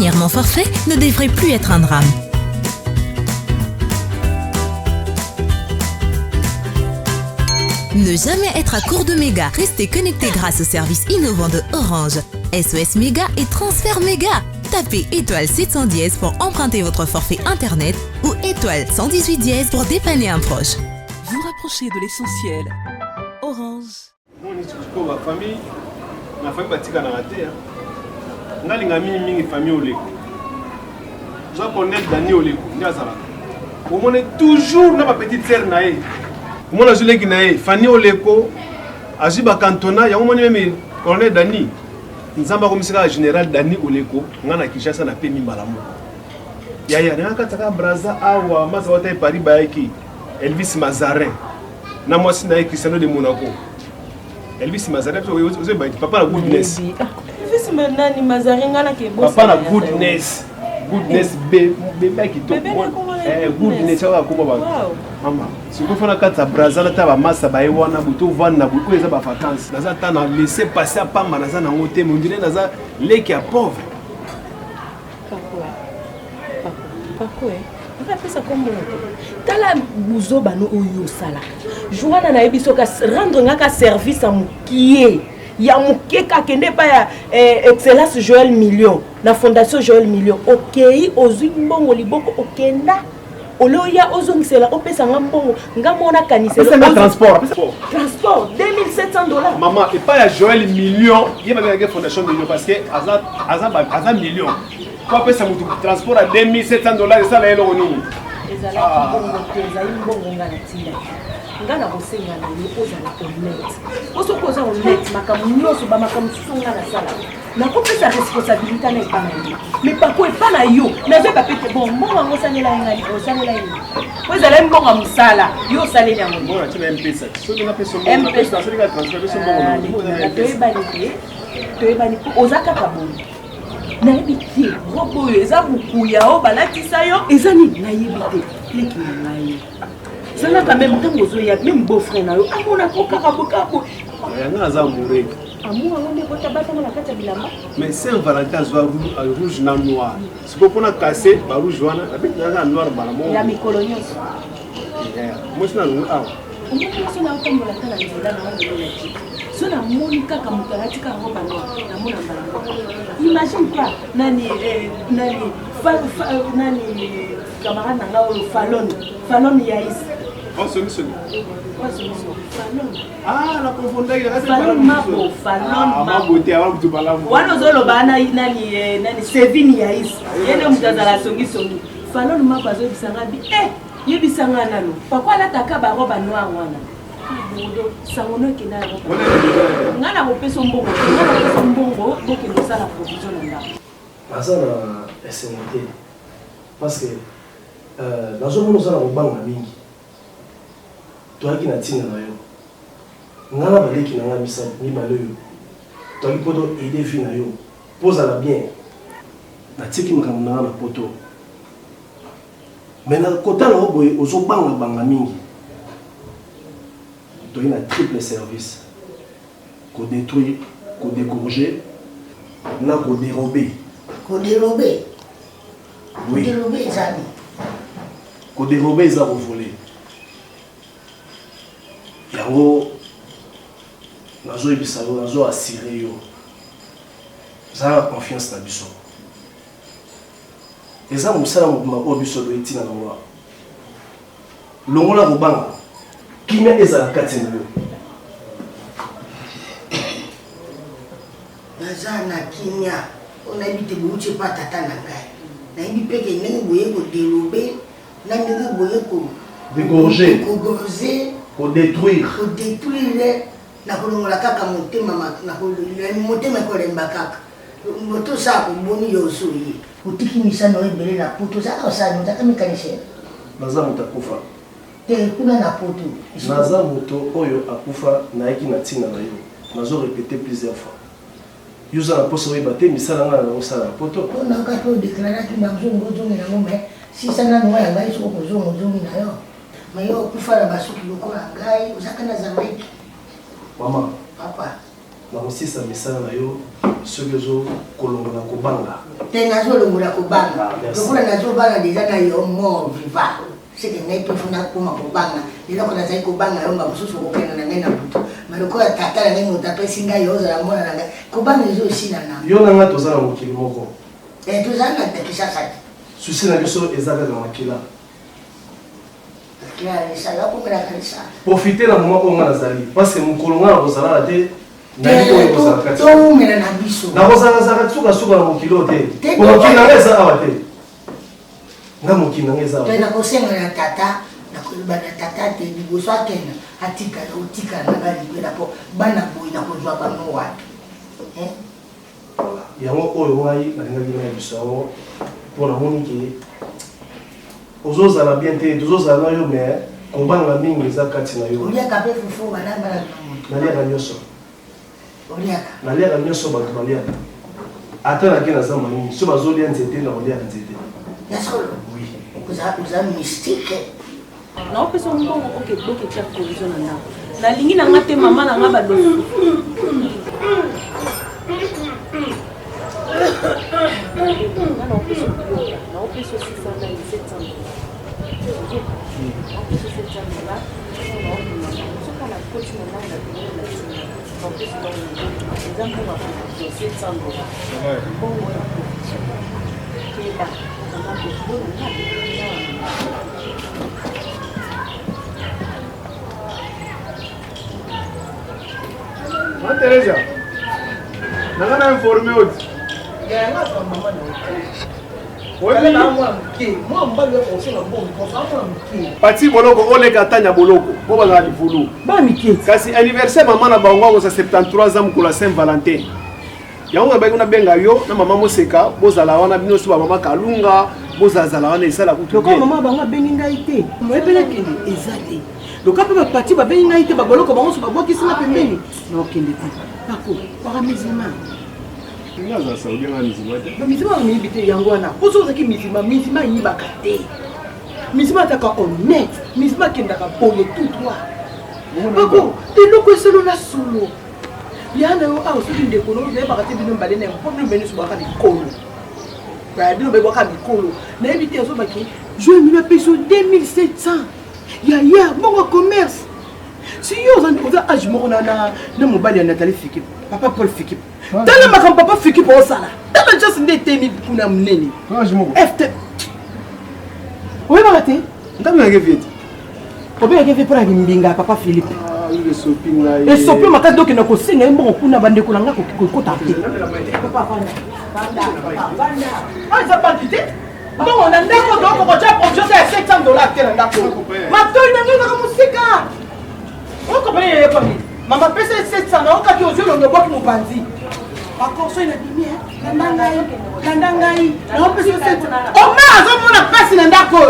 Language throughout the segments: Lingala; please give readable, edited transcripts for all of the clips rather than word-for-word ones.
revirement forfait ne devrait plus être un drame. Ne jamais être à court de méga. Restez connecté grâce au service innovant de Orange. SOS Méga et Transfert Méga. Tapez étoile 710 pour emprunter votre forfait internet ou étoile 118 pour dépanner un proche. Vous rapprochez de l'essentiel. Orange. Ma famille batika na raté. Ngalinga mingi famille oleko. Je connais Dani oleko. Ndiazala. On est toujours na ma petite sœur nae. On a zuleki nae famille oleko. Ajiba cantona ya on même colonel Dani. Nzamba komisika général Dani oleko ngana Kinshasa na pe mimbala mo. Ya na kataka braza awa maza wata Paris bayaki Elvis Mazarin. Na mwasi nae Cristiano de Monaco. Elvis Mazarin papa na goodness. Elvis nani Mazarin ngana ke boss. Papa na goodness. Goodness bébé qui to. Goodness wa ko baba. Mama, si vous faites kata braza la taba massa ba ewana buto vana buto eza ba vacances. Naza ta na laisser passer pas manaza na ngote mo ndire naza leki ya pauvre. Papa. On appelle ça comme tala buzo bano oyo sala. Joana na ebiso ka rendre ngaka service à mukie. Ya mukie ka kende pa ya Excellence Joël Million na Fondation Joël Million. OK, ozwi mbongo liboko okenda. Oloya ozongisela opesa ngambongo ngamona kanisela. C'est transport. Transport $2700. Maman, et pas ya Joël Million, il y a la Fondation Million parce que Azam million. Quoi peut ça me transport à $2700 et ça là eloni. Ezala mbongo ngana tinda. Ngana bosenga na yo ozala honnête. Osokoza honnête makamu nyoso ba makamu sunga na sala. Na kopesa responsabilité na epana yo. Mais pas ko epana yo. Na je ba pete bon mbongo ngosanela ngali osanela yo. Ozala mbongo musala yo salé nyango. Bon, tu as M-Pesa. So tu as pesa mbongo. M-Pesa so tu as transféré son mbongo. Toyebani ko ozaka kaboni. Na ebiti robo yo eza bukuya o balatisa yo ezani na yebite leki na yo. Sanga quand même tango zo ya même beau-frère na yo amona ko kakabo. Yanga aza mureka. Amu ngone ko tabata na kata bilamba. Mais Saint-Valentin soit rouge na noir. Si vous prenez cassé ba rouge wana, avec na noir bala mo. La micolonios. Moi je na noir. On peut se na ko mo la tala nzola na ngone. Sona monika kamutaratika roba na mona mbala. Imagine pas nani camarade nanga o Fallon Yaïs. Oh solution. Fallon. Ah la confondre il reste Fallon Mabo. Mabo te avant tu bala mo. Wana zolo bana nani Sevin Yaïs. Yene mutazala songi. Fallon Mabo azo bisanga bi yebisanga nalo. Pourquoi la taka ba roba noir wana? Sangono ki na roba. Ngana ko peso mbongo donc il ça la provision là. Azana SNT parce que nazo mono sana robanga mingi. Toaki na tina na yo. Ngana baleki na ngamisa ni baloyo. Toaki poto aider vie na yo. Posa la bien. Na tiki makamuna na poto. Mais na kota na boye ozo banga mingi. Tu as un triple service. Qu'on détruit, qu'on décourger, là qu'on dérober. Qu'on dérober. Oui. Qu'on dérober, les amis. Qu'on dérober, ils ont volé. Yango, nazo ebisalo, nazo assuré yo. Ça confiance na biso. Eza musala mobima obiso do etina na moi. Longola robanga. Kimia ezala kati na yo. Nazana kimia, on a dit que pas tata na ngai. Na ibi peke ndenge boye ko dérober, na ndenge boye ko dégorger, ko détruire, na kolongola kaka motema na kolongola motema ko lemba kaka. Moto sa ko boni yo soyi. Utiki misano ebele na poto sa ka sa nota kamikanishe. Naza mutakufa. Kuna na poto. Naza moto oyo akufa na eki na tina na yo. Nazo répéter plusieurs fois. Yuza na poso we baté misala nga na osala poto. On a ka to déclarer ki na zongo na ngombe. Si sana no ya ngai so ko zongo na yo. Mayo kufa na basuki lokola ngai uzaka na Zambiki. Mama. Papa. nakosisa misala na yo soki ozokolongola kobanga te nazolongola kobanga lokola nazobanga deja na yo mort vivant seke ngai tofuna koma kobanga eloko nazali kobanga yo nga mosusu okokenda na ngai na butu malokola tata na ngai moto apesi ngai yo ozala mwana na ngai kobanga ezosinana yo na ngai toza na mokili moko tozali na takisasa te susi na biso eza kaka makila profite na moment oyo nga nazali parce que mokolo nga nakozalala te toumela na biso nakozalazaka sukasuka na mokili oyo te mokili nanga eza awa te nga mokili nanga eza awa nakosenga na tata nakoyeba na tata te liboso akenda atikala otikala nanga libela mpo bana boyi nakozwa bango wapi yango oyo ngai nalingaki na biso yango mpo namoni ke ozozala bien te tozozala na yo mais kobanga mingi eza kati na yo oliaka mpe fufu banambala naliaka nyonso oliaka naliaka nyonso bato baliaka ata nake na zamba mingi so bazolia nzete na koliaka nzete ya solo oza mystique naopesa mbongo okeboke tia kolizio na ndako nalingi na nga te mama na nga badosu naopesa 600 Teresa, nanga informé oti. Pati boloko oleka tanya boloko po bana livulu. Ba miketi. Kasi anniversaire maman na bango ko sa 73 ans ko la Saint Valentin. Yango ba kuna benga yo na mama moseka bozala wana bino so ba mama kalunga bozazala wana isala kutu. Ko mama bango bengi ngai te. Mo epele kende ezali. Donc après parti ba bengi ngai te ba boloko bango so ba bokisi na pembeni. No kende te. Pako, para musulman. Ngaza Saudi nga mizima te. Musulman mi bité yango wana. Poso zaki musulman yibaka te. Musulman taka honnête. Musulman kendaka pole tout droit. Pako, te loko solo na solo. Yana yo a soki ndeko no be bakate bino mbale na problème beno so baka mikolo. Ba bino be baka mikolo. Na éviter so baki, je me peso 2700. Ya mon commerce. Si yo oza âge moko na mobali ya Nathalie Fikip, papa Paul Fikip. Tala makam papa Fikip o sala. Tala just ndetemi kuna mnene. Âge moko. FT. Oye bakate? Ndami ngeke vite. Obe ngeke vite para mbinga papa Philippe. Le shopping là. Et shopping makati donc na ko singa mbongo kuna bande ko langa ko kota te. Papa banda. Ah ça pas quitté? Bon on a ndako donc ko ja provision de $700 te ndako. Matoi na ngaka musika. On paye quoi? Maman pèse 700 na okaki ozolo ngeboki mubanzi. Bakonso ina dimi kandangai. Na opesa 700. O ma azomona pasi na ndako.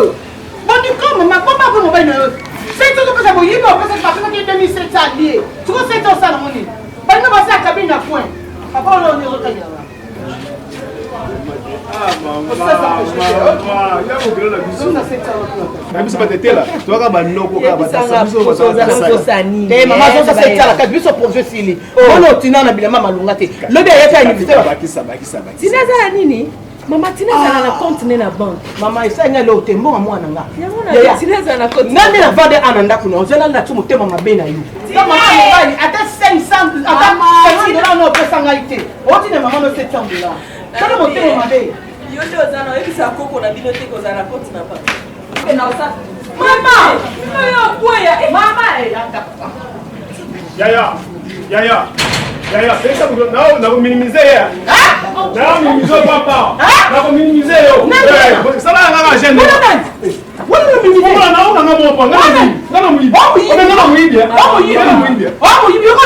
Bondi ko mama papa ko mobile na yo. C'est tout que ça vous y va parce que ça fait 2700 liés. Tu vois 700 ça mon nez. Pas nous passer à cabine à point. Papa on est retourné là. Ah maman. Ya mo grela biso. Na biso batete là. Tu vas ba noko ka batasa biso batasa. Eh maman ça c'est ça la biso projet sili. On otina na bilama malunga te. Le dia ya anniversaire. Bakisa. Tina za nini? Mama tina za na compte na banque. Mama isanya le otembo nga mwana nga. Ya tina za na compte. Nande na vade ananda kuna. Ozela na tu motema mabe na yo. Kama mama ata 500 ata $500 no pesa ngaite. Otina mama no $700. Kana motema mabe. Yo ndio zana ebisa koko na bino te ko za na compte na banque. Na osa. Mama! Ayo boya. Mama yanga papa. Yaya, pesa budo na minimiser ya. Na minimiser papa. Na minimiser yo. Sala nga agenda. Wala minimiser. Wala na nga mopa. Ngana muibi. Ngana muibi. Ko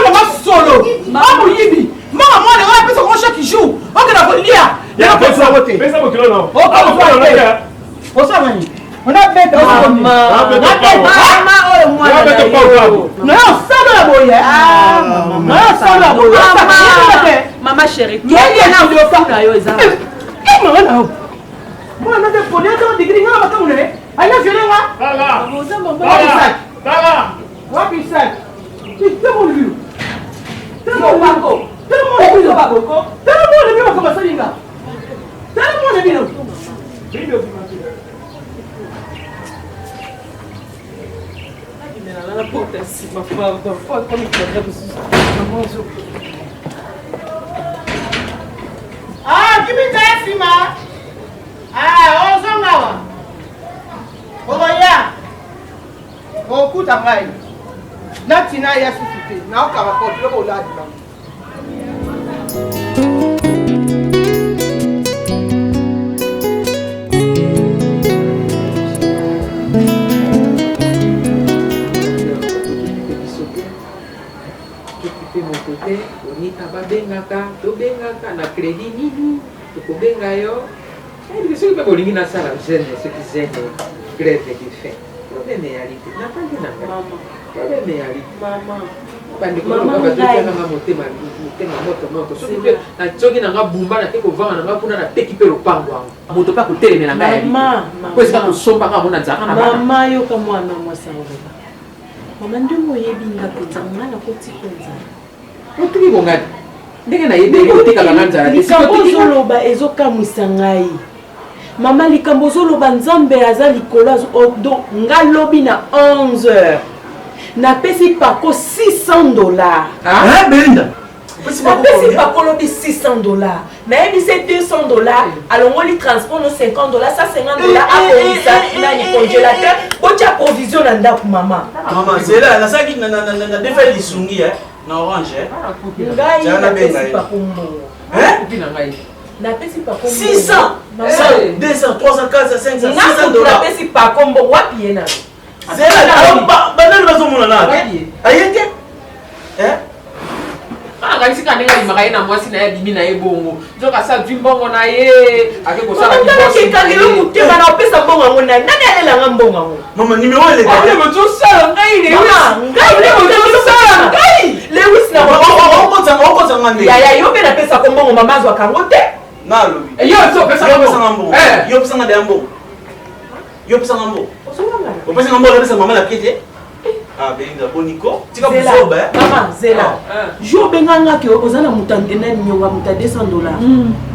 na masolo. Mamu yibi. Mama mwana nga pesa ko chaque jour. On na ko lia. Ya pesa bote. Pesa bo kilo na. O sa mani. On a bête mama oyo mwana na yo sala boya mama chérie yeye na ndio faka yo eza mama na yo mwana de polia de degree ngala matamu ne aya violanga tala wapi sai temo liu Ah, kimitafima. Ah, ozongawa. Oya. Okuta ngai. Natina ya susute. Na okaba ko loko ladi ba. Ababengaka, tobengaka na crédit nini, tokobenga yo. Soki mpe bolingi nasala jeune soki jeune grève de faim. Problème eyali te. Natangi na ngai. Problème eyali te. Bandeko bazokanga motema moto. Soki nanga bumba na te kovanga nanga kuna na teki mpe lopango yango. Moto mpe akotelemela ngai yali te. Po esika tosombaka yango na nzaka na bana. Mama yoka mwana mwasi aloba. Mama ndenge oyebi nga kota nga na koti kwenza. Otuki bongani. Ndenge na yebe otekaka na nzala te. Likambo ozoloba ezokamwisa ngai. Mama likambo ozoloba nzambe aza likolo donc nga lobi na 11h. Napesi pako $600. Hein, Belinda? Napesi pako lobi $600. Nayebi c'est $200. Alongoli transport no $50. Ça $50 akomisa nani congélateur. Otia provision na ndako mama. Maman, c'est là, na saki na défait lisungi na orange. Ngai napesi pako mbo. Hein? Napesi pako 600, 200, 300, 400, 500, $600. Napesi pako mbo wapi yena. C'est là, alors banal bazomona na. Ayete? Hein? Sika ndenge alimaka ye na mwasi na ye bimi na ye bongo nzoka sa zwi mbongo na ye ake kosala kikangelo motema na opesa mbongo yango nani alelanga mbongo yango mama numéro ele bozosala ngai lewis na okotanga ngande yaya yo mpe napesako mbongo mama azwaka yango te nalobi yo opesanga mbongo yo opesanga de mbongo yo opesanga mbongo opesanga mbongo opesa mama na pied te. Ah, Belinda, Bonico, tu vas vous sauver. Maman, Zela. Jo benganga ke ozana mutande na nyonga muta $200.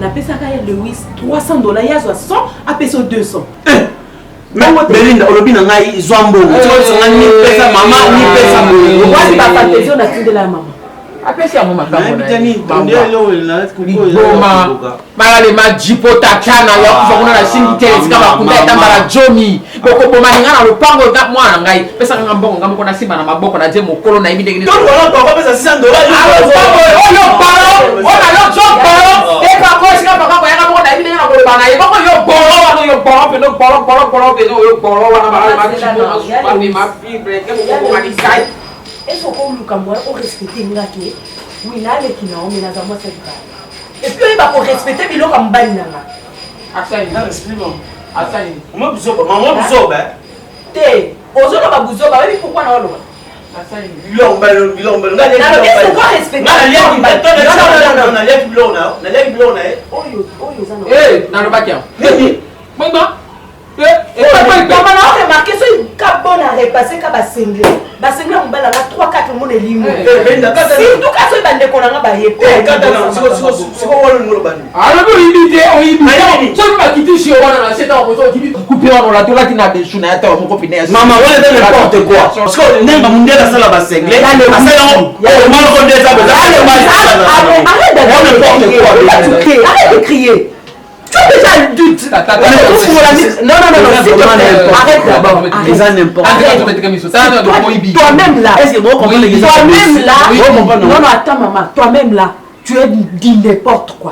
Na pesa ka ya Lewis $300 ya zo 100 a peso 200. Belinda, olobi na ngai zwambo. Tu vas sanga ni pesa mama ni pesa mbongo. Wasi ba fantaisie na tindela mama. apesi yango makambo Boma malale majipo tatana ya kufa kuna na shingi te esika bakunda etambala jomi bokoboma ninga na lopango mwana ngai pesa nga mbongo ngamoko na simba na maboko na je mokolo na ibindenge to wala to pesa $600 oyo baro ona yo joko e pa ko esika bakako ya ngamoko na ibindenge na koloba na ye boko yo boro wana yo boro pe no boro pe no yo boro wana malale majipo ma fibre ke boko ma disai. Il faut qu'on lui respecte ngaki. Oui, là les qui n'ont mais dans moi c'est pas. Et puis il va pour respecter bilo comme banana. Asani, na respect bon. Asani. Moi buzoba, maman buzoba. Té, ozoba ba buzoba, oui pourquoi na oloba? Asani. Bilomba. Na il faut respecter. Non, na lève bilona, na lève bilona Oyo zana. Eh, na lobaki. Nini? Mama. Comment on a remarqué ce cabon a repassé ka ba single. Ba single on bala 3-4 monde limo. Surtout ka so bande ko na ba yepe. Siko wala ngolo bani. Alors vous invitez, on invite. Tu vas quitter chez on na c'est en moto qui couper on la tola tina de chuna ta mon copine. Maman, wala de n'importe quoi. Parce que nenga mundiala sala ba single. Asala on mal ko déjà Arrête de crier. Tu as déjà le doute. Non, arrête d'abord. Toi-même là. Toi-même là. Non, attends maman. Toi-même là. Tu es dit n'importe quoi.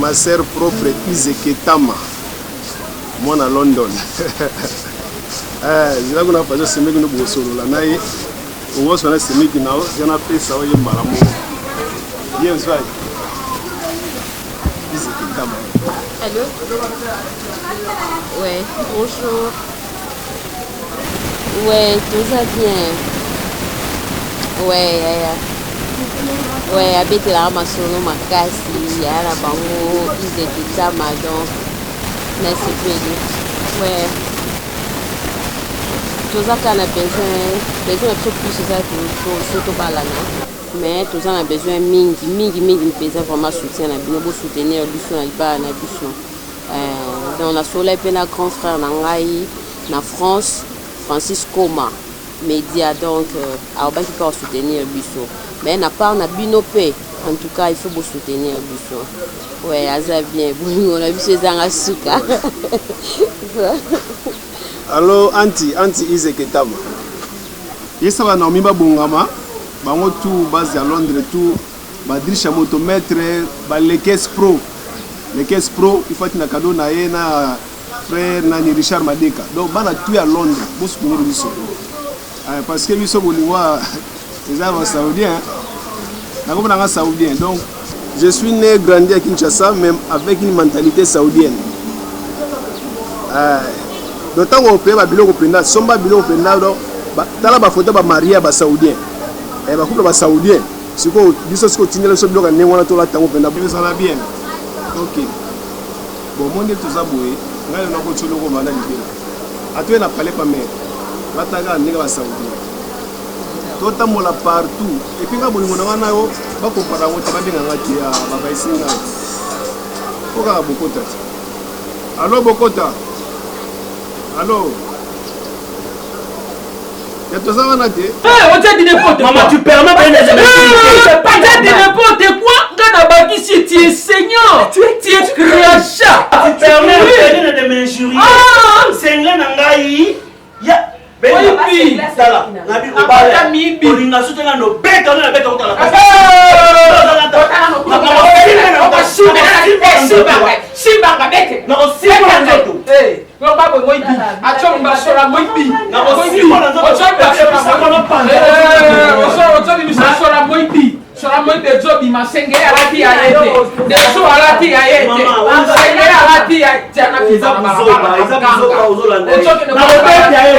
ma sœur propre Izeketama. Moi à London. Je vais vous faire semi nous pour solo la naïe. On va se faire semi qui n'a pas ça ou y'a malamu. Bien sûr. Izeketama. Allô? Ouais, bonjour. Ouais, tout va bien. Ouais, ouais, habite là, ma solo, ma casse, il y a la bango, Izeketama, donc, merci beaucoup. Ouais. Tout ça qu'on a besoin de plus ça surtout par là, mais tout ça on a besoin mingi besoin vraiment soutien na bino soutenir biso na liba na biso dans la soleil pe na grand frère na ngai na France Francis Koma média donc a ba qui peut soutenir biso mais na part na bino pe en tout cas il faut vous soutenir biso ouais aza bien bon on a biso zanga suka. Allo anti Izeketama. Yesa ba Naomi ba bongama bango tout base à Londres tout ba dirisha motomètre ba les caisses pro il faut na cadeau na ye na frère na ni Richard Madeka donc bana tout à Londres bo soutenir biso parce que biso bolingwa les arabes saoudiens na comme na saoudien donc je suis né grandi à Kinshasa même avec une mentalité saoudienne. D'autant qu'on peut pas biloko penda somba biloko penda do tala ba photo ba maria ba saoudien ba couple ba saoudien siko biso siko tinela so biloko ne wana to la tango penda biso la bien. OK bon monde tout ça boye ngai na ko tsolo ko mala libela atwe na pale pa mer bataga ndeka ba saoudien to tamola partout et puis nga bolingo na wana yo ba kompara ngo ba benga ngati ya ba baisinga ko ka bokota. Allo bokota. Allô? Il y a tout ça, on a dit. On t'a dit n'importe quoi. Maman, tu permets pas de on t'a dit n'importe quoi. Gana ici, tu es seigneur. Tu es crachat. Tu permets de m'injurier. C'est un nangaï. Oui, Sala. Nabi Obala. Olinga soutenga no bête, on a bête on la passe. Simba bête. Non, Simba nzoto. Non pas moi ibi. Atcho mbasora moi ibi. Non, Simba nzoto. Atcho moi ibi. Sora moi de jobi masenge alati ayete. De so alati ayete. Masenge alati ayete. Eza buzoba uzolanda. Na obete aye.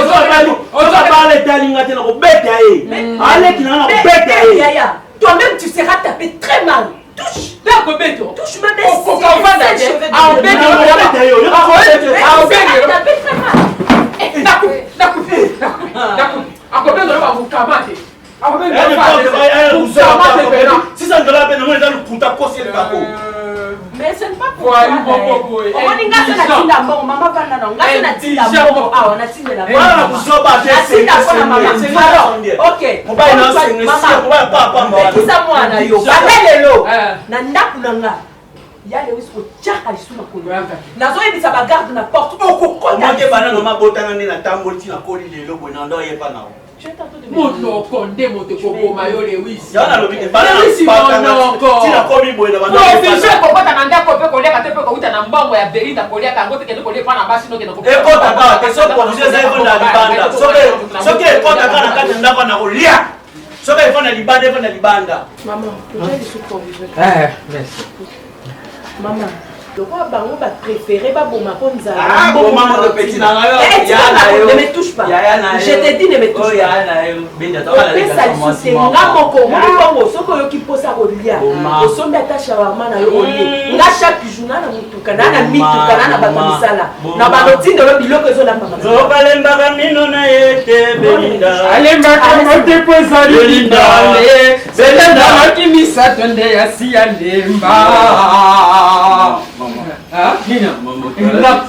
Ozo parle talinga tena obete aye. Ale kina na obete aye. Toi-même tu seras tapé très mal. Touche. Touche ma bête. Mais ce n'est pas pour toi. On dit que c'est la maman va non. On a dit la maman. On a dit la maman. OK. On va maman. Qui ça moi na yo. Balelo. Na ndaku nanga. Yale wisko tchaka lisuna kolo. Nazo yebisa ba garde na porte. Okokota. Manje bana no mabotana ni na tamboli tina koli lelo boina ndo yepa nawo. Moto konde moto kokoma yo lewisi. Yana lobite bana tina komi boina bana. Officier kokota na ndako pe koleka te pe kokota na mbongo ya Berita kolia kango te kende kolia na basi no kende kokota. Ekota ka ke so provision za ivona libanda. Soke ekota ka na kati ndako na kolia. Soke ivona libanda. Maman, tu as des sous-provisions. Merci. Maman, le roi bango va préférer ba boma ponza. Ah, maman de petit na yo. Ne me touche pas. Je te dis ne me touche pas. Pesa lisute nga moko moni bongo soko yo ki posa kolia. Osombi ata shawarma na yo olie. Nga chaque jour na mutuka na mituka na bato misala. Na balotindo lo biloko ezo lamba mama. Zobalemba kamino na yete belinda. Alemba kamote poza linda. Belinda makimisa tonde ya si alemba. Nina,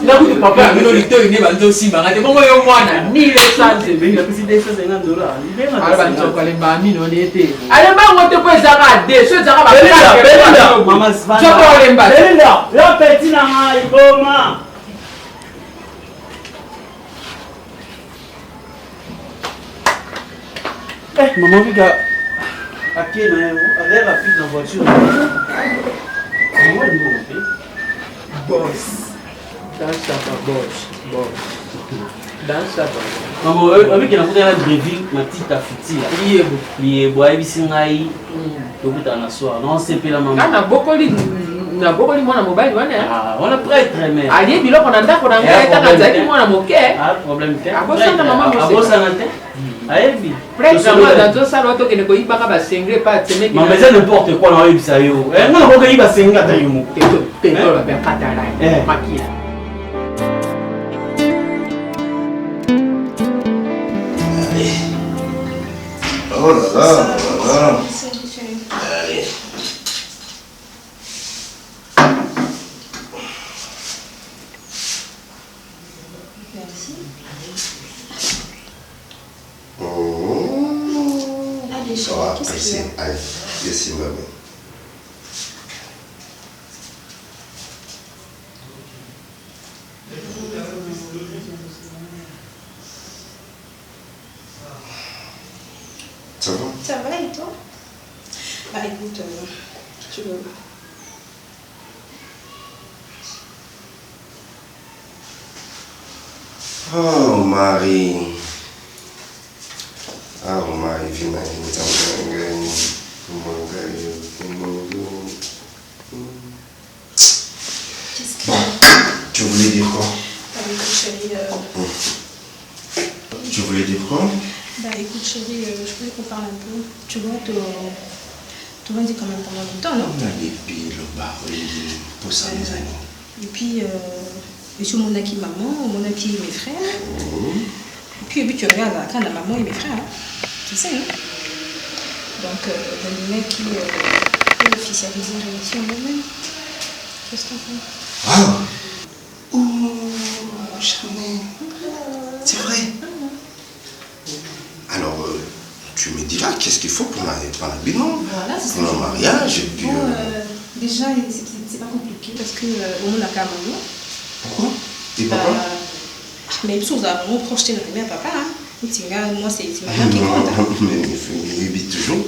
na kuti papa yangu lito ine banzo simba ngate bongo yo mwana ni le sanze benga kuside sasa ngandora libenga ala banzo kwa lemba mino nete ale bango te po zaka de so zaka ba Belinda mama Svana Joko lemba Belinda la petit na ngai boma maman vika akena yo avec la fille dans voiture maman ni bon boss. Dans sa boss. Dans sa maman avec la photo la Breville ma petite afiti là liebo ayebisi ngai tokuta na soir non sepela maman na bokoli mwana mobali wana on a prêtre mais ali biloko na ndako na ngai etaka zaki mwana moke problème te abosana mama abosana te ayebi prêtre moi dans tout ça l'autre qui ne koyi baka ba sengre pas tene maman c'est n'importe quoi na ayebisa yo ngana ko koyi ba senga ta yo mo te la ba katala makia. Oh là là, oh là là. Allez. Merci. Allez, ça va, ici. Allez, ici, maman. Ça va? Ça va et toi? Bah écoute, tu veux. Oh Marie. Ah Marie, viens Qu'est-ce que... Tu voulais dire quoi? Bah écoute chérie... Tu voulais dire quoi? Bah écoute chérie, je voulais qu'on parle un peu. Tu vois, tu m'as dit quand même pendant longtemps, non? Et puis le bar, pour ça les amis. Et puis, monsieur mon aki maman, mon aki mes frères. Et puis tu regardes quand la maman et mes frères, hein. Tu sais, hein? Donc, le mec qui peut officialiser la relation moi-même. Qu'est-ce que t'en fais? Ah! Oh, Charmant. C'est vrai. Alors, tu me diras qu'est-ce qu'il faut pour l'habillement, voilà, pour le mariage, et puis... Bon, déjà, c'est pas compliqué parce que on a qu'à maman. Pourquoi? Et pourquoi? Mais il faut vraiment projeter notre mère papa. Hein. Moi, c'est maman qui compte. Hein. Mais il dit toujours,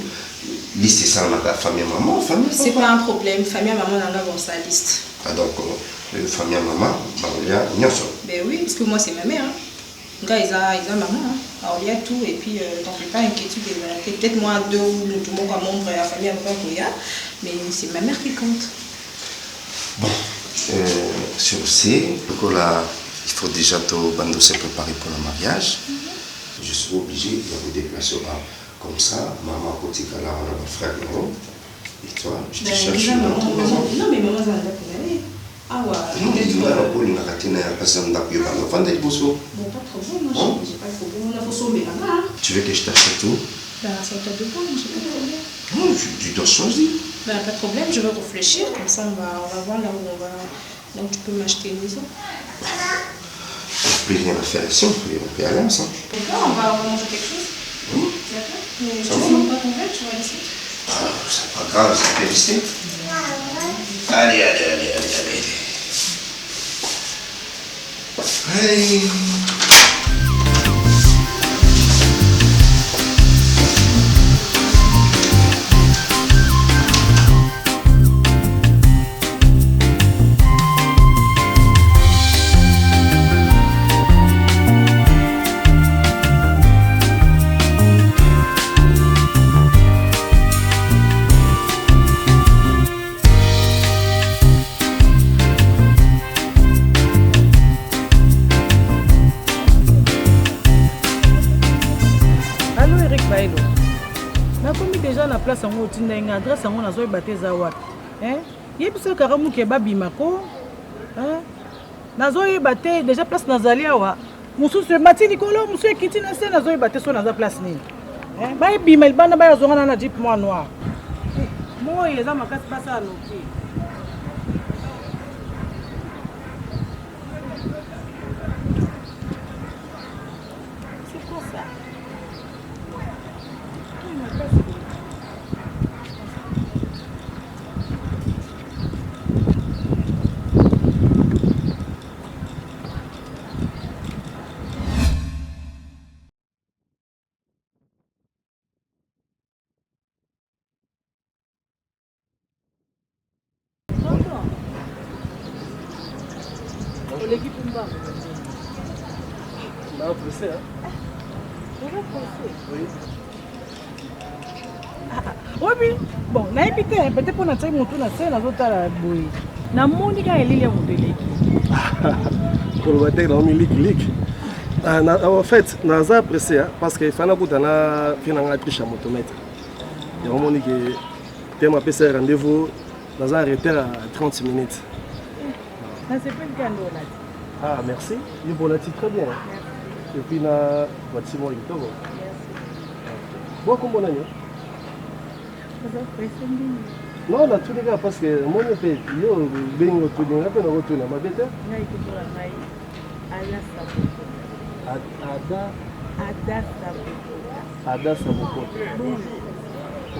liste ça dans ta famille maman, famille papa. C'est pas un problème, famille maman on a dans sa liste. Ah donc, famille maman, il y a une seule. Ben oui, parce que moi c'est ma mère. Hein. Donc, ils ont maman. Hein. Alors il y a tout, et puis t'en fais pas inquiétude. Peut-être moi deux ou tout le monde comme membre de la famille maman qu'il y a, mais c'est ma mère qui compte. Bon, sur ce, là, il faut déjà tout bando se préparer pour le mariage. Je suis obligé de me déplacer comme ça. Maman, petit là, on a mon frère, non? Et toi, je te cherche. Non, mais maman, ça va pour aller. Ah ouais. Non, il y a un peu de raté dans la personne d'appui. On va faire des bossos. Bon, pas de problème, moi, j'ai pas de problème. On a faut sauver là-bas. Tu veux que je t'achète tout? Ben, c'est à toi de voir, j'ai pas de problème. Non, tu dois choisir. Ben, pas de problème, je vais réfléchir. Comme ça, on va voir là où tu peux m'acheter une maison. Je peux rien faire ici, on peut aller ensemble. D'accord, on va manger quelque chose. Oui. D'accord. Mais tu ne pas ton verre, tu vas laisser. Ah, c'est pas grave, ça peut rester. Allez. Allez. place yango otinda nga adresse yango nazoyeba te eza wapi yebisa kaka moke babima ko nazoyeba te déjà place nazali awa mosusu emati likolo mosusu ekiti na se nazoyeba te so naza place nini bayebima libanda bayazongana na jeep moi noir moyo eza makasi basala noki pressé, hein? Oui. Oui, bon, peut-être pour notre moto, na scène, na zotala boy. Na moni ka elili ya moto eleki. Pour le matin, on a lik. En fait, on a pressé parce qu'il fallait que on a fait un triche à motomètre. Et on a dit que tu m'as fait un rendez-vous dans un arrêté à 30 minutes. C'est pas le cas là. Ah, merci. Il est très bien. Et puis, on a bâtiment il est bon. Bon, comment on a non, dans tous les cas, parce que mon père, il est bien retourné, il est retourné. Ma bête, Ada Saboko.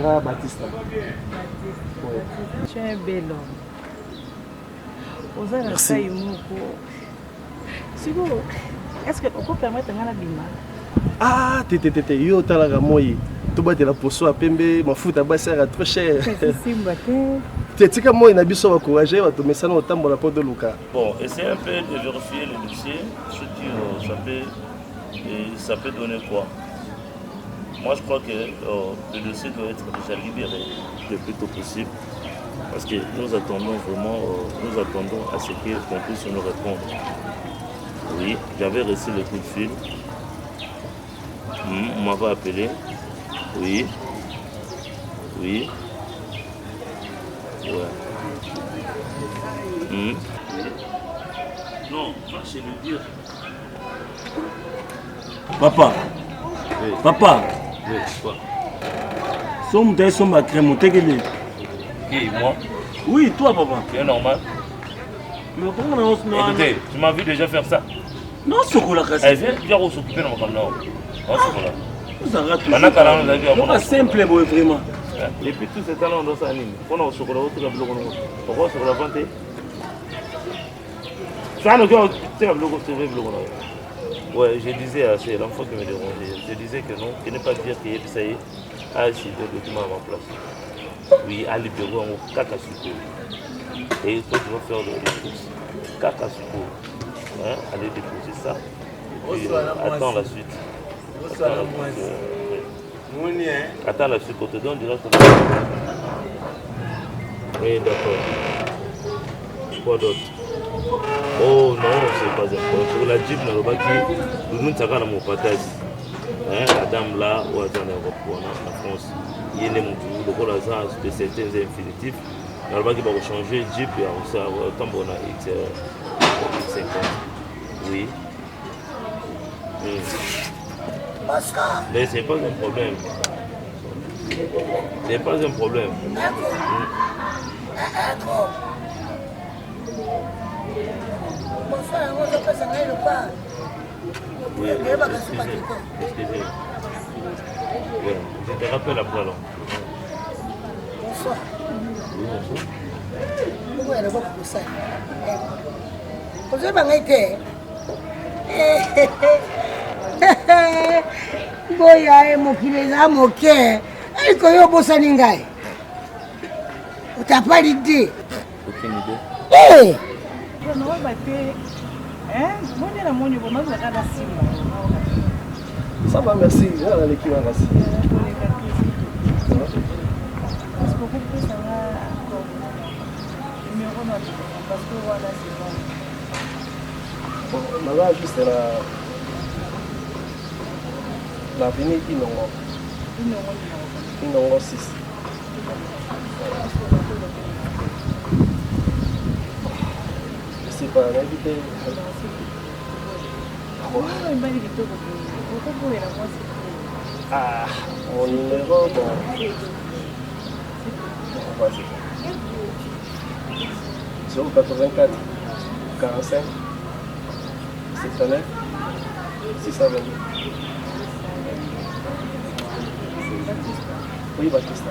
Ah, Baptiste. Tu es un bel homme. Vous avez un saï moko. Sigo, est-ce que tu peux permettre un bima? Ah, tété, yo talaga moyi. Tu vas te la pousser à Pembe, ma fout à basser à trop cher. Tu sais que moi, il a besoin de courage, il va te mettre ça au temps pour la porte de Lucas. Bon, essayez un peu de vérifier le dossier. Je dis, ça peut donner quoi? Moi, je crois que le dossier doit être déjà libéré le plus tôt possible. Parce que nous attendons vraiment, nous attendons à ce qu'on puisse nous répondre. Oui, j'avais reçu le coup de fil. On m'avait appelé. Oui. Oui. Ouais. Non, je vais le dire. Papa. Oui. Papa. Oui, quoi? Somme de somme à crème, qui, moi? Oui, toi, papa. C'est normal. Mais comment on a... Écoutez, tu m'as vu déjà faire ça? Non, c'est quoi la casse? Viens s'occuper dans mon caméra. Non, c'est quoi là? Vous arrêtez. C'est simple, vraiment. Et puis tout ce temps-là, on doit s'animer. On a au chocolat, on a au chocolat. Pourquoi au chocolat vanté? Ça, le gars, c'est le bloc, c'est le bloc. Ouais, je disais à l'enfant qui me dérangeait, je disais que non, qu'il n'est pas dire qu'il y a ça y est, ah, c'est le document à ma place. Oui, à l'Ibéro, on caca sur. Et toi, tu vas faire les courses. Caca sur. Allez déposer ça. Et puis, attends la suite. Attends la suite, on te donne directement. Oui, d'accord. Quoi d'autre? Oh non, c'est pas important. Sur la Jeep, nous avons mon partage. La dame là, où elle est en France, il y a des gens de certains infinitifs. Nous avons changer Jeep et on a X50. Oui. Mais c'est pas un problème. C'est pas un problème. Oui, excusez. Ouais, je te rappelle après alors. Bonsoir. Oui, bonsoir. Pourquoi elle va pour ça? Vous avez été. Boya mokileza moke. Aliko yo bosa ningai. T'as pas l'idée? Aucune idée. On va battre. Moi, je la monnaie, je vais la ça va, merci. Là, l'équipe va passer. Parce que beaucoup plus, ça va numéro notre. Parce que voilà, c'est bon. Bon, là, juste l'avenue Inongo. Inongo 6. Je sais pas, on a évité. Ah, mon numéro, bon. Vas-y. 084 45 79 622. Oui, Baptiste.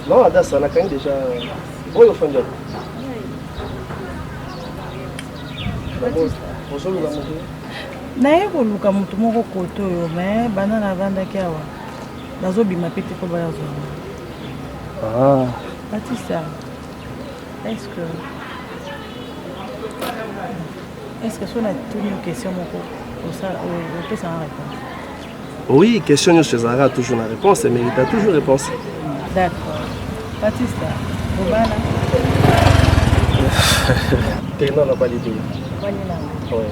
Non, Adas, on a quand même déjà. Bon, il faut naye koluka motu moko kote oyo me bana navandaki awa nazobima pe te po bayazwa Batista, est-ce que Est-ce que si on a une question, on peut s'en répondre? Oui, question chez Zara, toujours la réponse, mais il a toujours réponse. D'accord. Batista, Obala. Non, on n'a pas l'idée. Pas l'idée. Oui.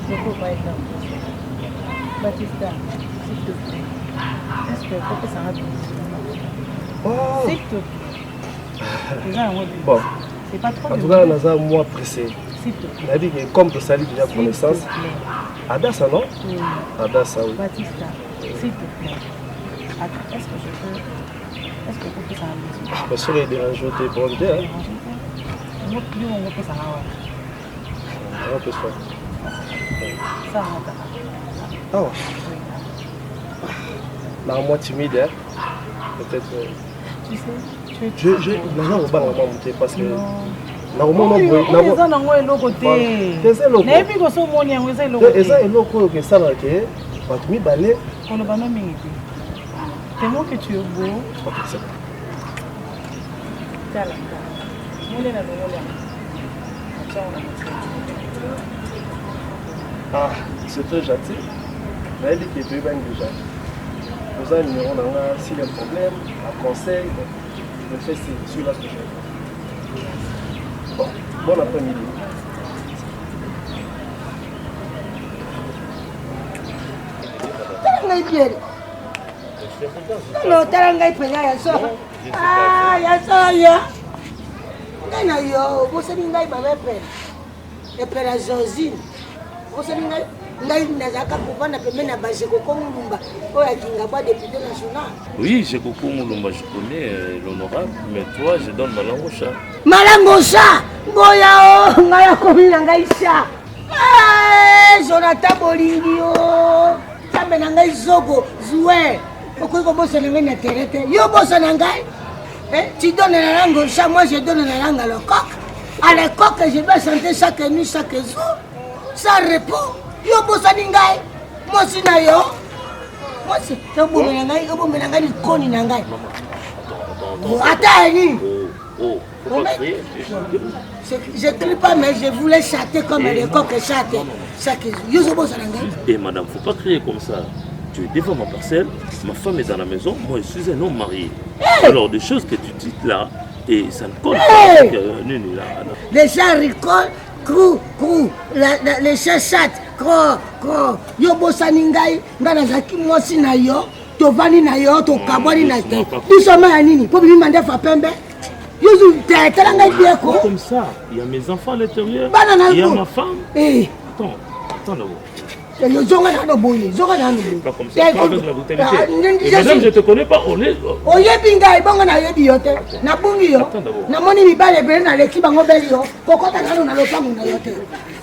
Je peux pas être là. Batista, s'il te plaît. Est-ce que faut que ça répond? S'il te plaît. Bon. C'est pas trop. En tout cas, on a un mois pressé. S'il te plaît. On a dit que comme tu salis déjà connaissance. Adassa, non? Oui. Adassa, oui. Batista, s'il te plaît. Attends, est-ce que je peux. Est-ce que faut que ça répond? Bien sûr, il dérange tes volontés. Hein? On peut ça répondre. On peut se faire. Ça rentre. Ah ouais. Là, moi timide, hein? Peut-être. Tu sais, tu es. Je monter parce que. eza nango eloko te nayebi kosomoni yango eza eloko eza eloko oyo esalaka ke bato mibale koloba no mingi te temo que tu es beau tala mole na longolo ah c'est très gentil nayebi ke toyebani déjà oza numéro na nga s'il y a un problème un conseil je fais sur la prochaine. Bon après-midi. Ngai Pierre. No tala ngai penya ya so. Ah ya so ya. Ngai na yo, bosa ni ngai ba bepe. Epera Josine. Bosa ni ngai nazaka kupana pembeni na bajeko komulumba oya kinga ba député national. Oui, j'ai beaucoup Moulumba, je connais l'honorable, mais toi, je donne Malangosha. Malangosha Boya o, ngaya komina ngai sha. Jonathan Bolingi o. Tambe na ngai zogo, zoué. Pourquoi ko bossa na ngai na terete? Yo bossa na ngai. Tu donnes la langue au chat, moi je donne la langue à le coq. À le coq, je dois chanter chaque nuit, chaque jour. Ça répond. Yo bossa na ngai. Moi si na yo. Moi si to bomela ngai ni koni na ngai. Attends, Faut pas crier. je ne crie pas, mais je voulais chanter comme les coqs chantent chaque jour. Et madame, faut pas crier comme ça. Tu es devant ma parcelle, ma femme est dans la maison, moi je suis un homme marié. Alors des choses que tu dis là, et ça ne colle pas avec Nini là. Les chats ricolent, crou, les chats chantent, crou. Yo bosaningai, ngana zaki mosi na yo, to vani na yo, to kaboni na yo. Tout ça m'a nini, pour lui demander fa pembe. Comme ça, il y a mes enfants à l'intérieur, il y a ma femme. Attends d'abord. Pas comme ça, pas avec la brutalité. Et madame, je ne te connais pas, on est...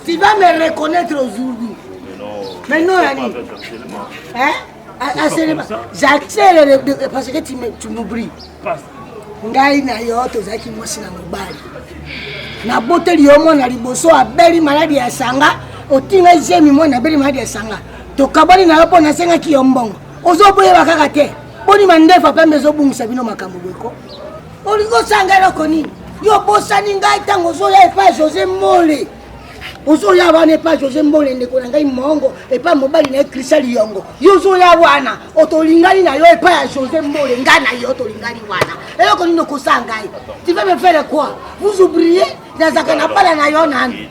Tu vas me reconnaître aujourd'hui. Mais non, Yannick. J'accélère parce que tu m'oublies. Ngai na yo tozaki mwasi na mobali na boteli yo mona liboso abeli maladi ya sanga otinga jemi mona abeli maladi ya sanga to kabali na yo pona senga ki yombongo ozoboye bakaka te boni mandefa pembe zobungisa bino makambo bweko olingo sanga eloko nini yo bosani ngai ntango ozoya epa José Mole ozoya wana epa José Mole ndeko na ngai mongo epa mobali na Krista Liongo yo ozoya wana otolingani na yo epa ya José Mole ngai na yo otolingani wana eloko nini okosanga ngai tu vas me faire quoi vous oubliez nazaka na bala na yo nani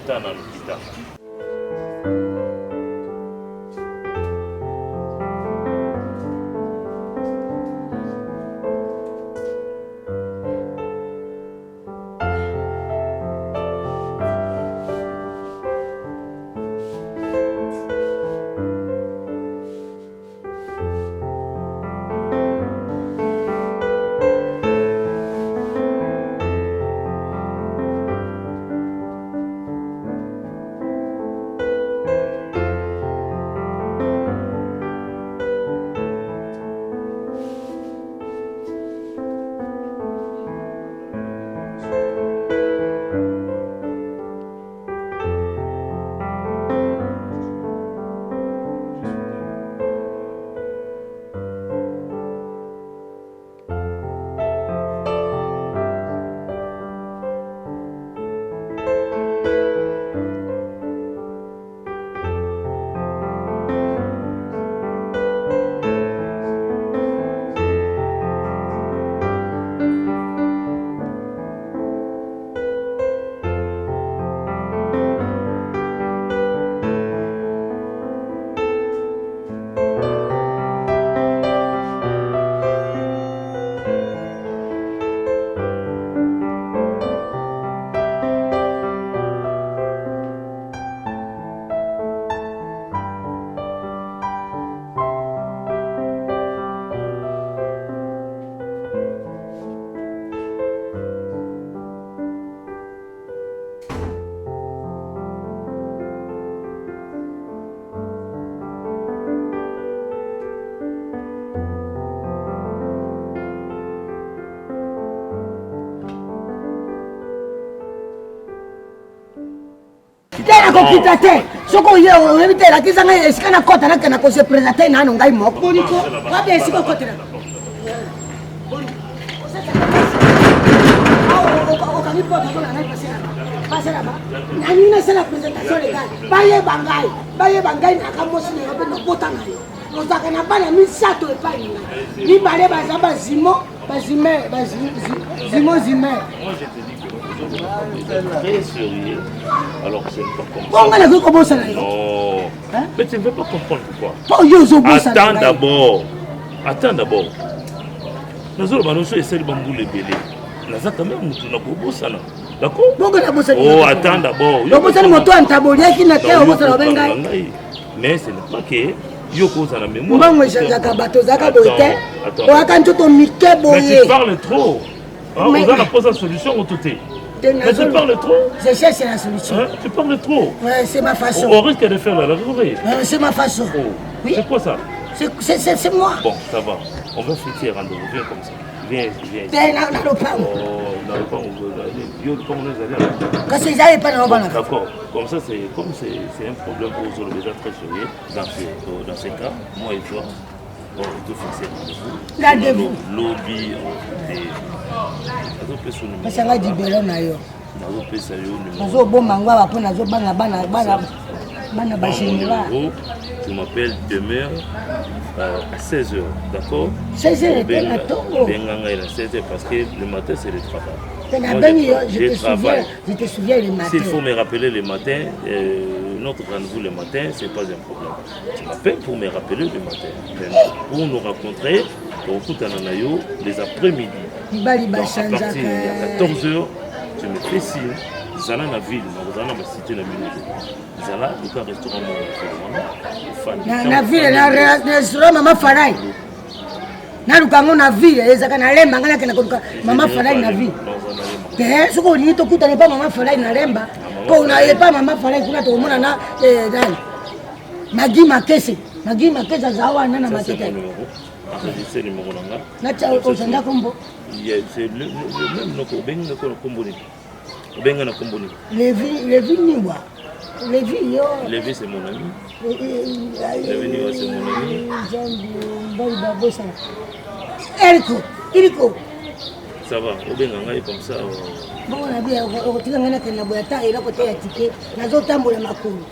nakokita te soki oyebi te elakisa ngai esika nakota nakenda kose présente nano ngai moko boniko wapi esika okotela okangi poto mpona ngai paselama nani nasala présentation legal bayeba ngai nakamosi nayo mpe nokota na yo ozalaka na bana misato epai nina mibale baza bazimo Très sérieux. Alors c'est pas comme ça. Non. Mais tu ne veux pas comprendre pourquoi. Attends d'abord. Nous avons essayé de bambouler les bébés. Nous avons quand même d'accord? Oh, attends d'abord. Mais ce n'est pas que Yoko a la mémoire. Mais tu parles trop. On a posé la solution au tout. Mais tu parles trop. Je cherche la solution. Hein? Tu parles trop. Ouais, c'est ma façon. On risque de faire la rêverie. C'est ma façon. Oh. Oui. C'est quoi ça? C'est moi. Bon, ça va. On va fixer un rendez-vous. Viens comme ça. Viens. D'accord. Comme ça, c'est un problème pour nous déjà très sérieux. Dans ces cas, moi et toi, on peut fixer un rendez-vous. Lobby, tu m'appelles demain à 16h, d'accord? 16h, parce que le matin c'est le travail. Je te souviens le matin. S'il faut me rappeler le matin, notre rendez-vous le matin, c'est pas un problème. Tu m'appelles pour me rappeler le matin. Pour nous rencontrer, au Koutananayo, les après-midi. Donc, à partir de 14h, tu me fais signe. Zala na ville, Zala na cité na minute. Zala, il y a un restaurant na ville, na restaurant Mama Farai. Na lukango na ville, ezaka na lemba ngana kena koduka Mama Farai na ville. Te soko ni to kuta pas Mama Farai na lemba. Ko na pas Mama Farai kuna to mona na dani. Magi Makese zawa na matete. C'est le numéro là. Na cha ozanda kombo. C'est le même nom ko benga ko kombo ni. Benga na kombo ni. Levi niwa. Levi c'est mon ami. Levi niwa c'est mon ami. Eriko. Ça va, obenga ngai comme ça. Bon na bien o tika ngana kana boya ta ira ko te ya tike nazo tambola makulu.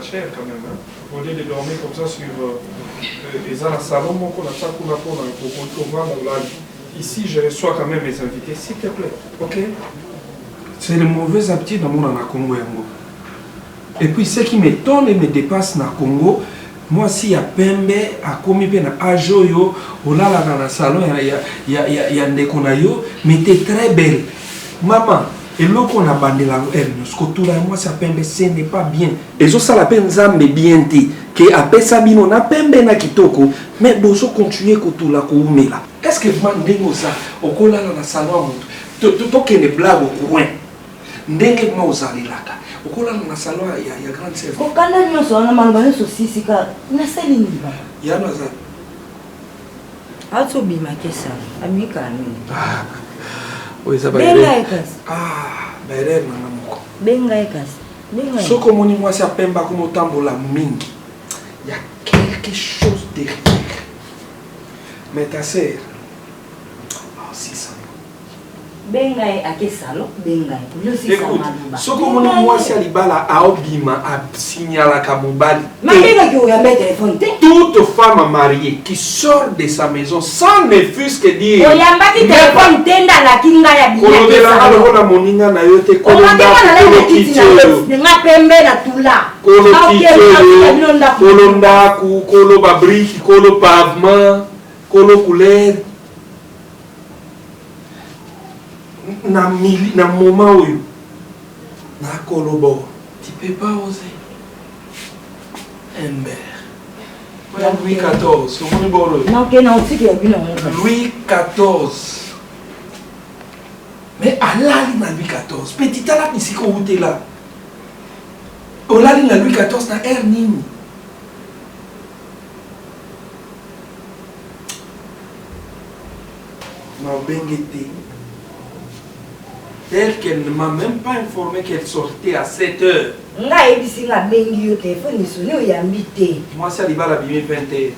Cher quand même, hein. Au lieu de dormir comme ça sur les salon, ici je reçois quand même mes invités, s'il te plaît, ok? C'est le mauvais appétit dans mon Congo. Et puis ce qui m'étonne et me dépasse dans le Congo, moi si y a Pembe, à Komipe, à Ajoyo, au là dans le salon, il y a Ndekonayo, mais t'es très belle. Maman. Et l'eau qu'on a bandé là, moi ça pembe, ce n'est pas bien. Et ça la peine zambe bien dit que après ça bino na pembe na kitoko, mais bozo continuer koto la ko umela. Est-ce que vraiment ndengo ça okola na salon to que les blagues au coin. Ndenge ma ozalilaka. Okola na salon ya grande sœur. Okala nyoso na mangana so sisika na seli niba. Ya na za. Atso bima kesa, amika ni. Benga ekas. Baere na moko. Benga ekas. Benga. Soko moni moi si apemba comme tambola mingi. Il y a quelque chose derrière. Mais ta sœur, oh, si ça. bengai ake salon bengai soko moni mwasi ya libala aobima asignalaka mobali toute femme mariée qui sort de sa maison sans ne fût-ce que dire kolobelanga lokola moninga na yo te kolo ndaku kolo babriki kolo pavement kolo couleur na moment où na kolobo tu peux pas oser Louis XIV Louis XIV mais alali na Louis XIV petit ala bisiko utela olali na Louis XIV na air nini na bengete tel qu'elle ne m'a même pas informé qu'elle sortait à 7 heures. Moi, c'est l'Ibala Bimé 20 heures.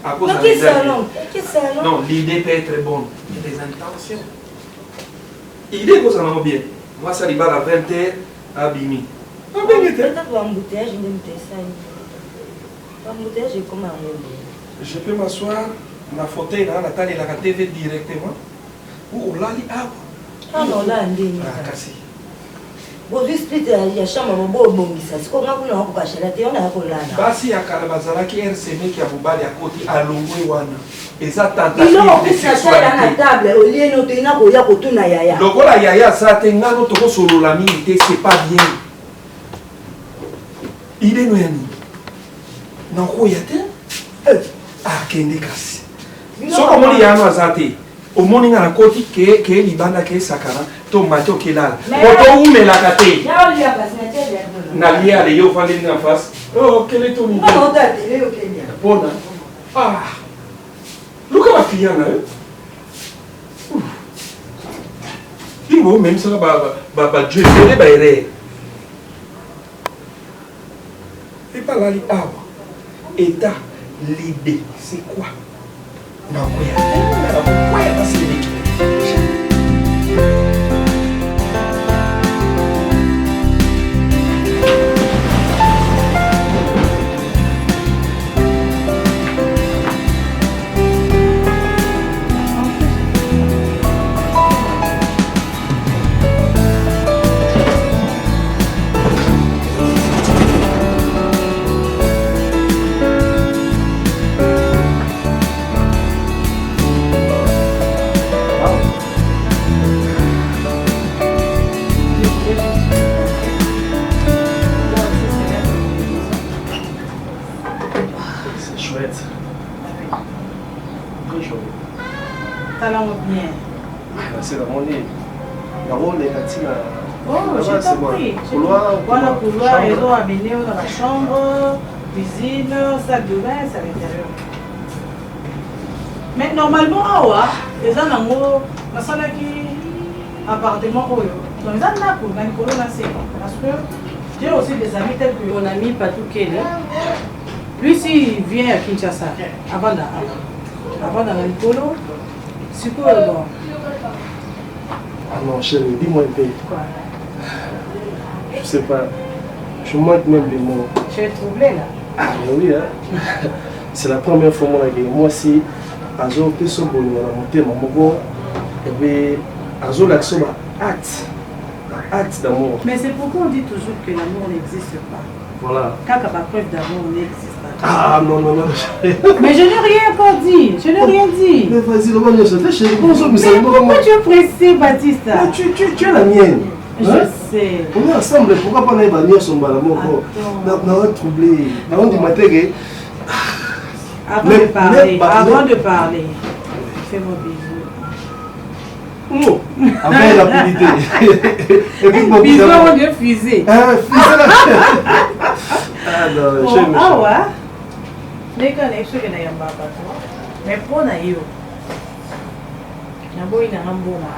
À cause de non, l'idée peut être bonne. Il y a des intentions. L'idée que ça va bien. Moi, c'est l'Ibala 20 heures à Bimi. Je peux m'asseoir dans la fauteuil, dans la table de la TV directement. Ou là, ah non, là, kasi. Basi ya kala bazalaki RCM ki ya mobali ya koti alongwe wana. Eza tentative de sexualité. Lokola yaya sa te ngano toko solola mingi te c'est pas bien. Ide no yani. Na ko yate? Kende kasi. Soko moni yano azate. Au monde il y a un côté qui est libana qui est sakara tomato qui est là quand on met la caté n'a lié à l'éo fallait en face oh quel est ton idée bon ah look à la cliente là il même ça bah Dieu c'est bah erreur et pas là état l'idée c'est quoi non ouais parce que c'est la monnaie. La monnaie est là. Oh, j'ai compris. Voilà, couloir, ils ont amené dans la chambre, cuisine, salle de bain, c'est à l'intérieur. Mais normalement, les gens ont un appartement. Donc, ils ont parce que j'ai aussi des amis tels que mon ami Patou Kele. Lui, s'il vient à Kinshasa, avant d'aller à Nicolo, c'est quoi bon? Ah non, chérie, dis-moi un peu. Quoi? Je sais pas. Je manque même les mots. Tu es troublé là? Ah mais oui, hein. C'est la première fois que moi aussi, Azo Peso Boni, on a monté mon mogo. Et puis, Azo l'action acte d'amour. Mais c'est pourquoi on dit toujours que l'amour n'existe pas. Voilà. Quand il n'y a pas preuve d'amour, n'existe pas. Ah non. Mais je n'ai rien encore dit. Je n'ai rien dit. Mais vas-y, on va dire ça. Mais pourquoi tu es pressé, Baptiste? Tu es la mienne. Je sais. On est ensemble. Pourquoi pas aller banir son balamour? On va troubler. On dit matin. Avant de parler, fais-moi bisou. Oh, avec rapidité. Et puis mon bisou avant de fuser. Ah non, je me ah ouais. Mais quand est-ce que tu as mais pour naïo. Nabo ina hambo ma.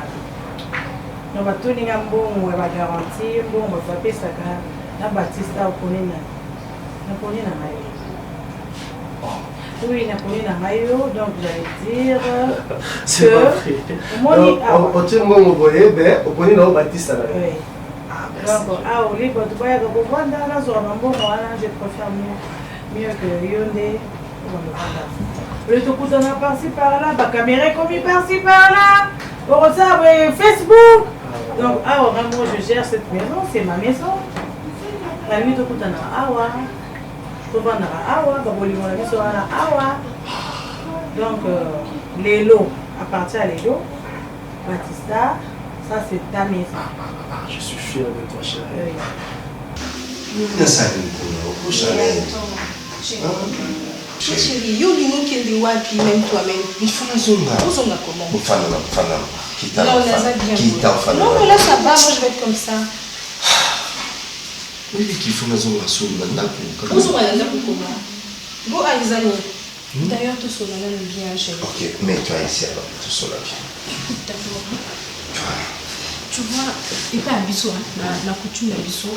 No batuni ngambo mwe ba garantie bon mwe fa pesa ka na Baptiste au konena. Na konena naïo. Oui, Napoléon Namayo, donc j'allais dire C'est pas vrai. On tient mon voyage, mais on peut dire Baptiste. Oui. Donc, au libre, tu vois, je préfère mieux que Yondé. Le Tokutana par-ci par-là, la caméra commis par-ci par-là. Pour ça, Facebook. Donc, vraiment, je gère cette maison, c'est ma maison. La nuit, Tokutana, donc, les lots, à partir des lots, Batista, ça c'est ta maison. Je suis fier de toi, chérie. Chérie, yo limo kende wapi même toi-même. Il faut la zone. Ozonga comment? Non, là ça va, moi je vais être comme ça. Oui, qu'il faut la zone à son mandat. Ozonga nanda comment? Go Aizani. D'ailleurs tout son nana bien chérie. Ok, mais tu as ici alors tout son bien. D'accord. Tu vois, et pas un bisou, la coutume d'un bisou,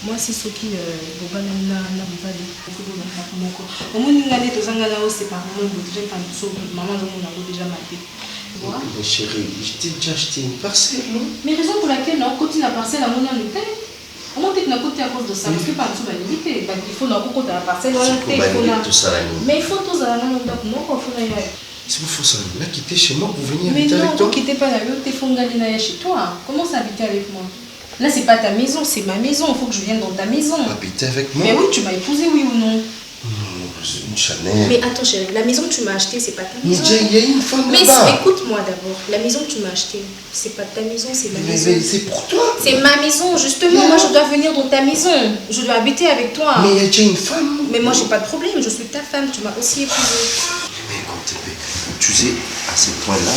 moi c'est ce qui n'a pas dit. Au moins, nous allons tous en séparer, maman a déjà maté. Mais chérie, je t'ai déjà acheté une parcelle, non? Mais raison pour laquelle on continue la parcelle à mon année. On monte à côté à cause de ça, parce que par dessous, il faut qu'on la parcelle, mais il faut tous à la si vous faites ça, là, quitter chez moi pour venir habiter avec toi. Mais non, quittez pas la rue, t'es fongalina chez toi. Comment ça habiter avec moi? Là, c'est pas ta maison, c'est ma maison. Il faut que je vienne dans ta maison. Habiter avec moi? Mais oui, tu m'as épousé, oui ou non? Une Chanel. Mais attends, chérie, la maison que tu m'as achetée, c'est pas ta maison. Mais il y a une femme mais là-bas. Écoute-moi d'abord, la maison que tu m'as achetée, c'est pas ta maison, c'est ma maison. Mais c'est pour toi. C'est ma maison, justement. Moi, je dois venir dans ta maison. Je dois habiter avec toi. Mais il y a déjà une femme. Mais moi, j'ai pas de problème. Je suis ta femme. Tu m'as aussi épousée. Mais écoute, tu sais, à ce point-là,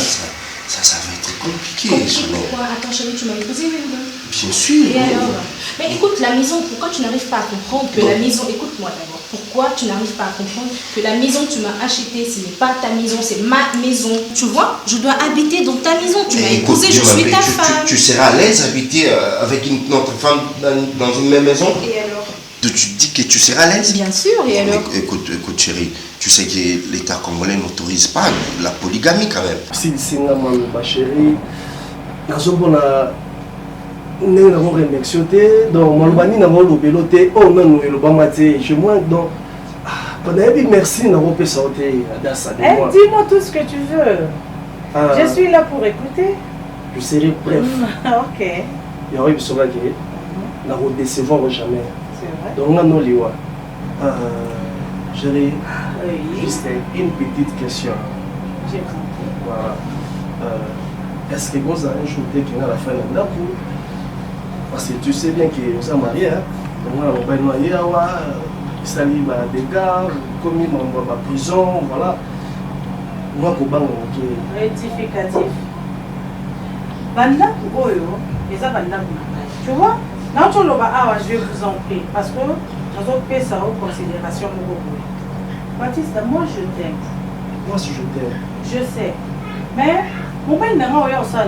ça va être compliqué. Pourquoi? Attends, chérie, tu m'as épousé, oui ou non? Bien sûr. Et alors? Mais écoute, la maison, pourquoi tu n'arrives pas à comprendre que la maison... Écoute-moi d'abord. Pourquoi tu n'arrives pas à comprendre que la maison que tu m'as achetée, ce n'est pas ta maison, c'est ma maison? Tu vois? Je dois habiter dans ta maison. Tu m'as épousée, je suis ta femme. Tu seras à l'aise d'habiter avec une autre femme dans une même maison? Et alors? Tu dis que tu seras à l'aise? Bien sûr, et alors? Écoute chérie, tu sais que l'État congolais n'autorise pas la polygamie quand même. Si ma chérie, nazomona ndenge nango réflexion te donc malobani nango lobelo te oyo nanu elobama te chez moi donc nayebi merci nakopesa yo te adasa de moi. Dis-moi tout ce que tu veux. Je suis là pour écouter. Je serai bref. Ok. yaoyi bisoka ke nakodecevoir jamais. C'est vrai. Donc nano liwa chérie, juste une petite question. J'ai compris. Voilà. Est-ce que vous avez un jour qui a la fin de la parce que tu sais bien que nous sommes mariés, donc on va marier, il s'allie des gars, comme il m'a prison, voilà. Moi, je vais rectificatif. Banda Oyo, et ça Banda. Tu vois, quand tu l'as, je vais vous en prier, parce que nous avons fait ça en considération. Baptiste, moi je t'aime. Moi aussi je t'aime. Je sais. Mais, mon père n'a pas eu ça.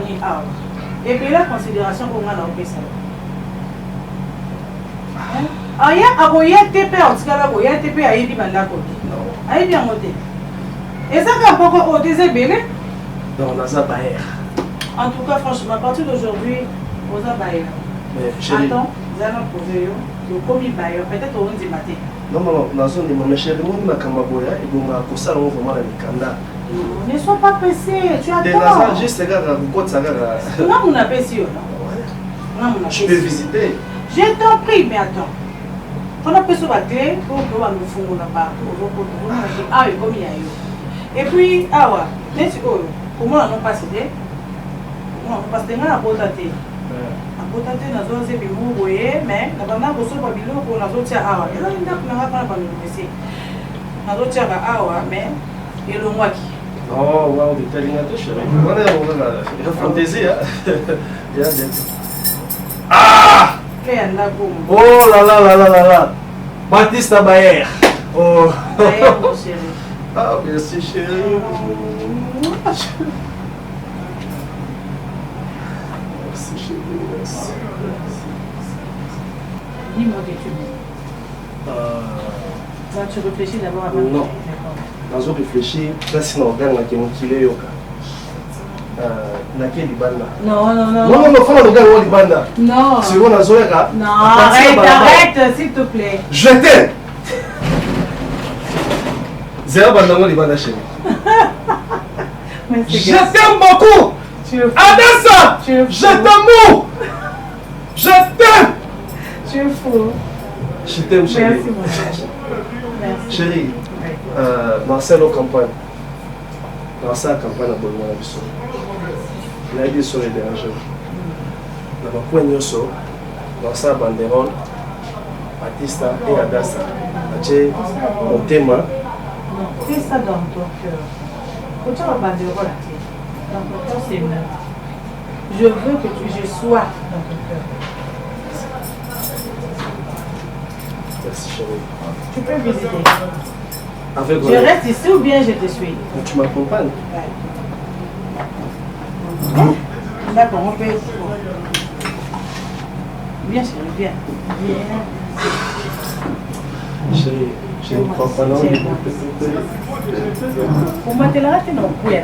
Et puis la considération pour moi, on fait ça. Ah, il y a un TP en tout cas, il y a un TP à Yébi Mandako. Non. À Yébi en côté. Et ça, quand on a des ébélés? Non, on a ça bailler. En tout cas, franchement, à partir d'aujourd'hui, on a bailler. Attends, vous allez poser le commis bailler. Peut-être on dit matin. Non, non, chérie, moi, je suis vraiment la ne sois pas pressé, tu attends. Juste regarde, non, on a pressé. Je peux visiter. Je t'en prie, mais attends. On a pressé la clé pour pouvoir nous faire là-bas. Ah, oui, comme il y a eu. Et puis, ah ouais, comment on n'a pas cédé? Parce que nous avons pas cédé. Apotate na zoze bimu boye mais na bana ko so ba biloko na zo tia awa ela nda kuna ngapa na ba mesi na zo tia ba awa mais elongwaki. Oh wow, de telinga to chérie. On est en fantaisie hein. Ah! Oh là là là là là là. Baptiste Bayer. Oh. Bayer mon chéri. Ah merci chérie. Dis-moi que tu veux. Tu réfléchis d'abord à ma. Non. nazo réfléchir place na oganga ke mokile yoka nake libanda non fana loganga wa libanda Non. siko nazoyaka Non, arrête, s'il te plaît. je t'aime zéro bandango libanda chérie je t'aime beaucoup Adessa je t'aime je t'aime Tu es fou. je t'aime chérie Merci mon frère. Merci. chérie Marcelo campagne dans la campagne à Bologna biso nayebi so edérange na bapoint nyonso dans la banderole Batista et Adassa atie motema Fais ça dans ton cœur. Quand tu as la banderole, dans ton cœur, c'est mieux. Je veux que je sois dans ton cœur. merci chérie Tu peux visiter. avec Je reste ici ou bien je te suis. tu m'accompagnes D'accord, on peut. Viens, chérie, viens. chérie je ne crois pas non Pour moi, tu l'as raté, non? Oui,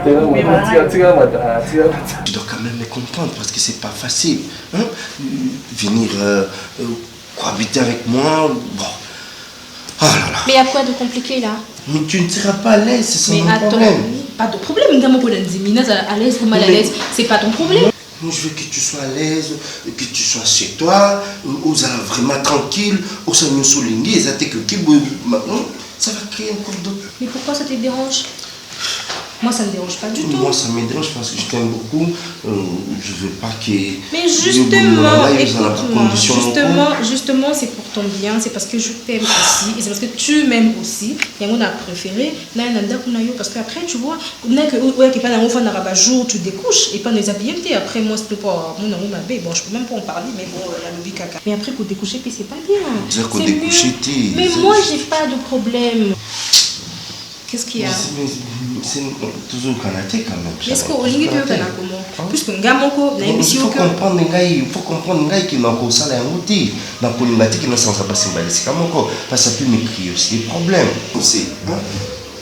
Tu dois quand même me comprendre parce que c'est pas facile. Hein? Venir cohabiter avec moi, bon. Oh là là. Mais il y a quoi de compliqué là? Mais tu ne seras pas à l'aise, c'est ça Mais mon attends, problème. pas de problème. À l'aise ou mal à l'aise, c'est pas ton problème. Moi, je veux que tu sois à l'aise, que tu sois chez toi, où ça va vraiment tranquille, où ça nous souligne, et ça te maintenant, ça va créer encore d'autres. Mais pourquoi ça te dérange? Moi, ça ne me dérange pas du tout. Moi, ça me dérange parce que je t'aime beaucoup. Je veux pas que. Mais justement, justement, c'est pour ton bien, c'est parce que je t'aime aussi, et c'est parce que tu m'aimes aussi. Et on a préféré, parce qu'après, tu vois, jour, tu découches, et pas les habiller. Après, moi, c'est pas mon amour, bon, je peux même pas en parler, mais bon, la lobby caca. Mais après, pour découcher, c'est pas bien. Dire qu'on découche, mais moi, j'ai pas de problème. Qu'est-ce qu'il y a? C'est toujours Kanaté quand même. Est-ce qu'on lit de comment? Puisque Ngamoko, il faut comprendre qu'il n'a pas ça là outil. Dans le polimatique, il n'a pas symbolique. Parce que ça peut m'écrire aussi des problèmes.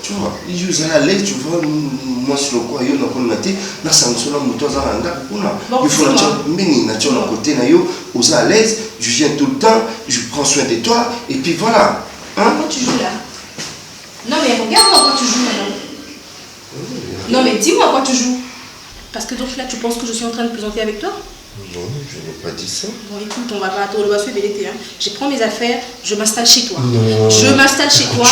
Tu vois, ils sont à l'aise, tu vois, moi sur le coin, il y a un polimatique, là, ça me sonne à moto, il faut la côté, aux à l'aise, je viens tout le temps, je prends soin de toi, et puis voilà. Pourquoi tu joues là? Non mais regarde-moi quand tu joues maintenant. Non mais dis-moi quoi tu joues. Parce que donc là tu penses que je suis en train de plaisanter avec toi? Non, je n'ai pas dit ça. Bon écoute, on va pas attendre le bassin l'été. Je prends mes affaires, je m'installe chez toi. Non. Je m'installe chez toi.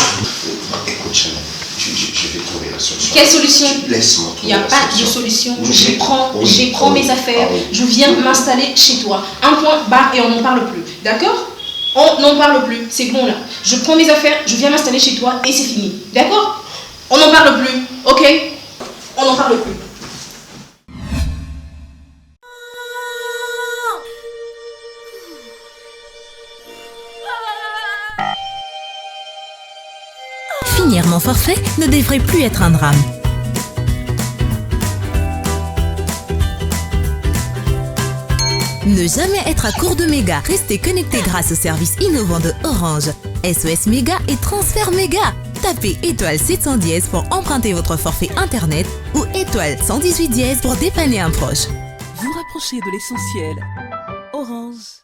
Écoute Chanel, je vais trouver la solution. Quelle solution? Laisse-moi trouver. Il n'y a pas de solution. Je prends mes affaires, je viens m'installer chez toi. Un point, barre et on n'en parle plus. D'accord? On n'en parle plus, c'est bon là. Je prends mes affaires, je viens m'installer chez toi et c'est fini. D'accord? On n'en parle plus, ok? On n'en parle plus. Finir mon forfait ne devrait plus être un drame. Ne jamais être à court de mégas. Restez connecté grâce au service innovant de Orange. SOS Méga et Transfert Méga. Tapez étoile 710 pour emprunter votre forfait internet ou étoile 118 dièse pour dépanner un proche. Vous rapprochez de l'essentiel. Orange.